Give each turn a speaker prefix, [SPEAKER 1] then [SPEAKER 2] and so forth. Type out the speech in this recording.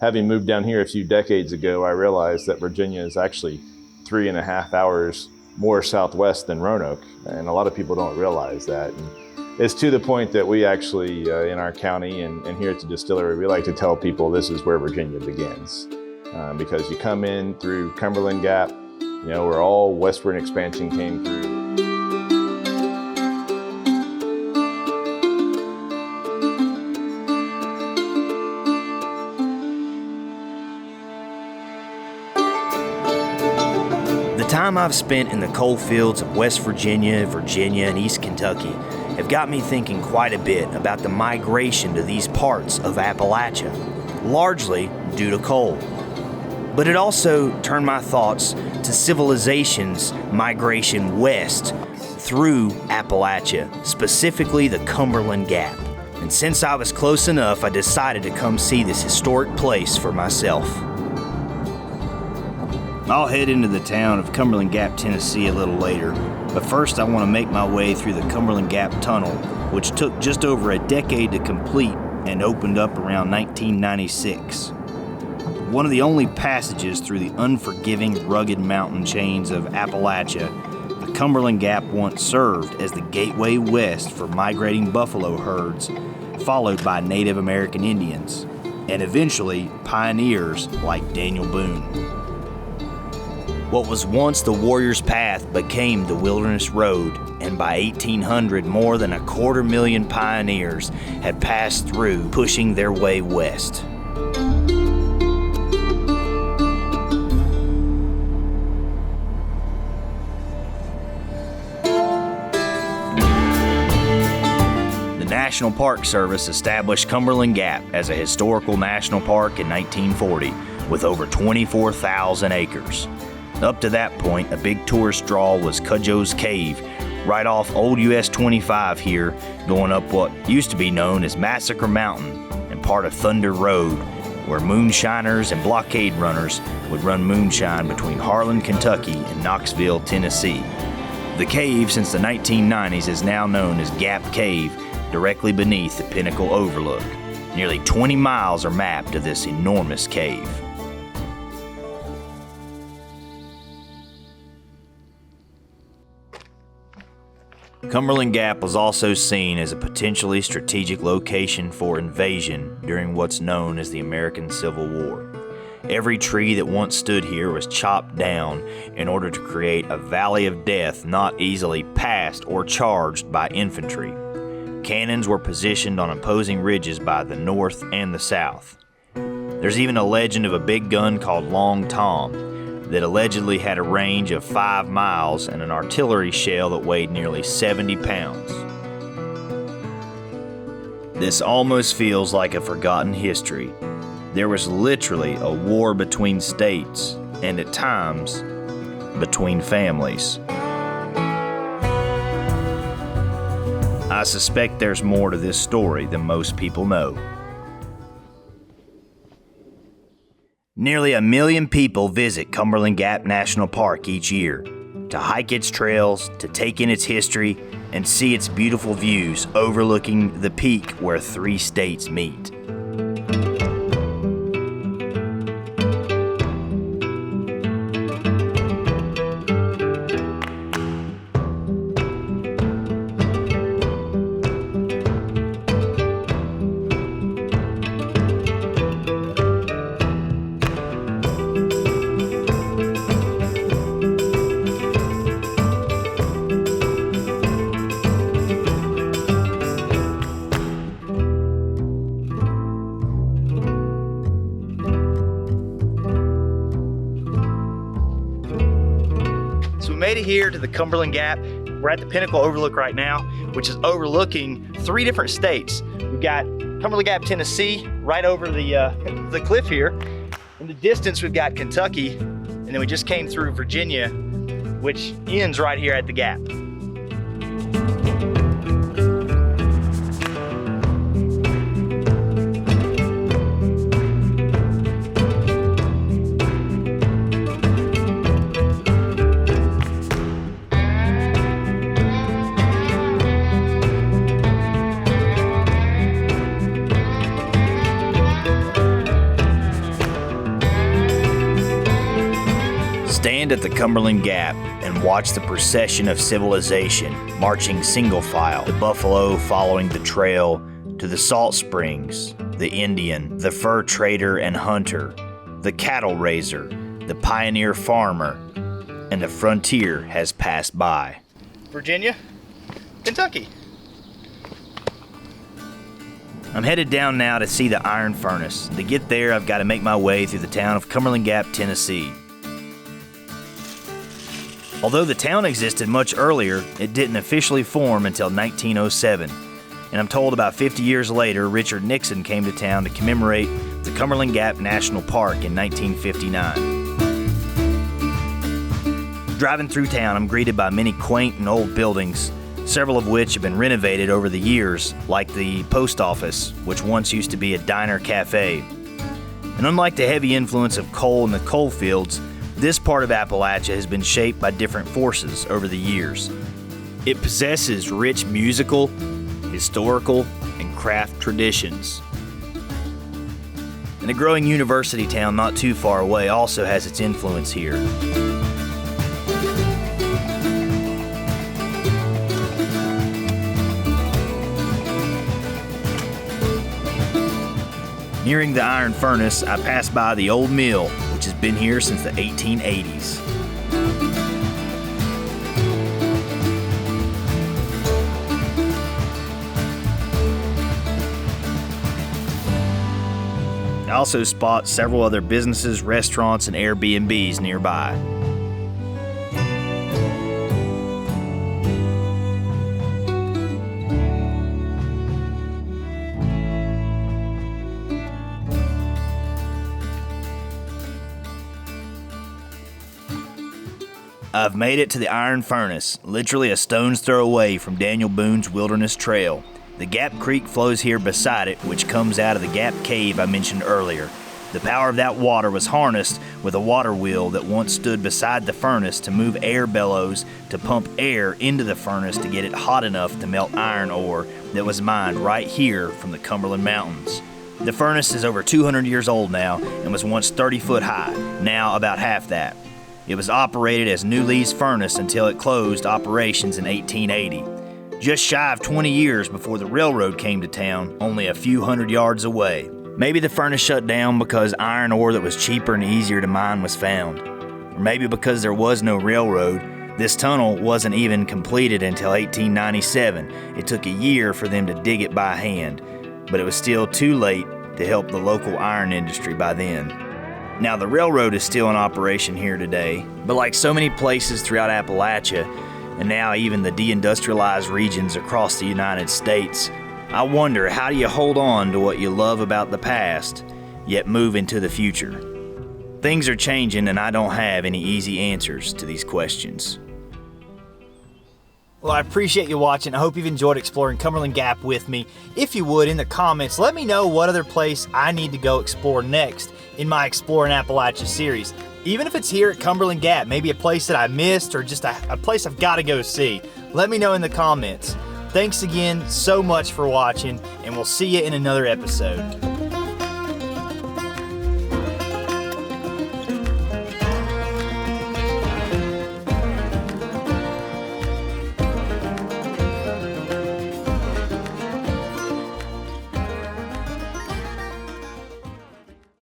[SPEAKER 1] having moved down here a few decades ago, I realized that Virginia is actually 3.5 hours more southwest than Roanoke, and a lot of people don't realize that. And it's to the point that we actually, in our county and here at the distillery, we like to tell people this is where Virginia begins. Because you come in through Cumberland Gap, where all westward expansion came through.
[SPEAKER 2] The time I've spent in the coal fields of West Virginia, and East Kentucky have got me thinking quite a bit about the migration to these parts of Appalachia, largely due to coal. But it also turned my thoughts to civilization's migration west through Appalachia, specifically the Cumberland Gap. And since I was close enough, I decided to come see this historic place for myself. I'll head into the town of Cumberland Gap, Tennessee a little later, but first I want to make my way through the Cumberland Gap Tunnel, which took just over a decade to complete and opened up around 1996. One of the only passages through the unforgiving, rugged mountain chains of Appalachia, the Cumberland Gap once served as the gateway west for migrating buffalo herds, followed by Native American Indians, and eventually pioneers like Daniel Boone. What was once the warrior's path became the wilderness road, and by 1800, more than 250,000 pioneers had passed through, pushing their way west. The National Park Service established Cumberland Gap as a historical national park in 1940 with over 24,000 acres. Up to that point, a big tourist draw was Cudjoe's Cave, right off Old US 25 here, going up what used to be known as Massacre Mountain and part of Thunder Road, where moonshiners and blockade runners would run moonshine between Harlan, Kentucky and Knoxville, Tennessee. The cave, since the 1990s, is now known as Gap Cave, directly beneath the Pinnacle Overlook. Nearly 20 miles are mapped to this enormous cave. Cumberland Gap was also seen as a potentially strategic location for invasion during what's known as the American Civil War. Every tree that once stood here was chopped down in order to create a valley of death not easily passed or charged by infantry. Cannons were positioned on opposing ridges by the north and the south. There's even a legend of a big gun called Long Tom that allegedly had a range of 5 miles and an artillery shell that weighed nearly 70 pounds. This almost feels like a forgotten history. There was literally a war between states and at times between families. I suspect there's more to this story than most people know. Nearly 1 million people visit Cumberland Gap National Park each year to hike its trails, to take in its history, and see its beautiful views overlooking the peak where 3 states meet. Made it here to the Cumberland Gap. We're at the Pinnacle Overlook right now, which is overlooking 3 different states. We've got Cumberland Gap, Tennessee, right over the cliff here. In the distance, we've got Kentucky, and then we just came through Virginia, which ends right here at the Gap. Stand at the Cumberland Gap and watch the procession of civilization marching single file, the buffalo following the trail to the salt springs, the Indian, the fur trader and hunter, the cattle raiser, the pioneer farmer, and the frontier has passed by. Virginia, Kentucky. I'm headed down now to see the iron furnace. To get there, I've got to make my way through the town of Cumberland Gap, Tennessee. Although the town existed much earlier, it didn't officially form until 1907. And I'm told about 50 years later, Richard Nixon came to town to commemorate the Cumberland Gap National Park in 1959. Driving through town, I'm greeted by many quaint and old buildings, several of which have been renovated over the years, like the post office, which once used to be a diner cafe. And unlike the heavy influence of coal in the coal fields, this part of Appalachia has been shaped by different forces over the years. It possesses rich musical, historical, and craft traditions. And a growing university town not too far away also has its influence here. Nearing the iron furnace, I pass by the old mill, which has been here since the 1880s. I also spot several other businesses, restaurants, and Airbnbs nearby. I've made it to the iron furnace, literally a stone's throw away from Daniel Boone's Wilderness Trail. The Gap Creek flows here beside it, which comes out of the Gap Cave I mentioned earlier. The power of that water was harnessed with a water wheel that once stood beside the furnace to move air bellows to pump air into the furnace to get it hot enough to melt iron ore that was mined right here from the Cumberland Mountains. The furnace is over 200 years old now and was once 30 foot high, now about half that. It was operated as New Lee's furnace until it closed operations in 1880. Just shy of 20 years before the railroad came to town, only a few hundred yards away. Maybe the furnace shut down because iron ore that was cheaper and easier to mine was found. Or maybe because there was no railroad. This tunnel wasn't even completed until 1897. It took a year for them to dig it by hand, but it was still too late to help the local iron industry by then. Now, the railroad is still in operation here today, but like so many places throughout Appalachia, and now even the deindustrialized regions across the United States, I wonder, how do you hold on to what you love about the past, yet move into the future? Things are changing, and I don't have any easy answers to these questions. Well, I appreciate you watching. I hope you've enjoyed exploring Cumberland Gap with me. If you would, in the comments, let me know what other place I need to go explore next in my Exploring Appalachia series. Even if it's here at Cumberland Gap, maybe a place that I missed or just a place I've got to go see. Let me know in the comments. Thanks again so much for watching, and we'll see you in another episode.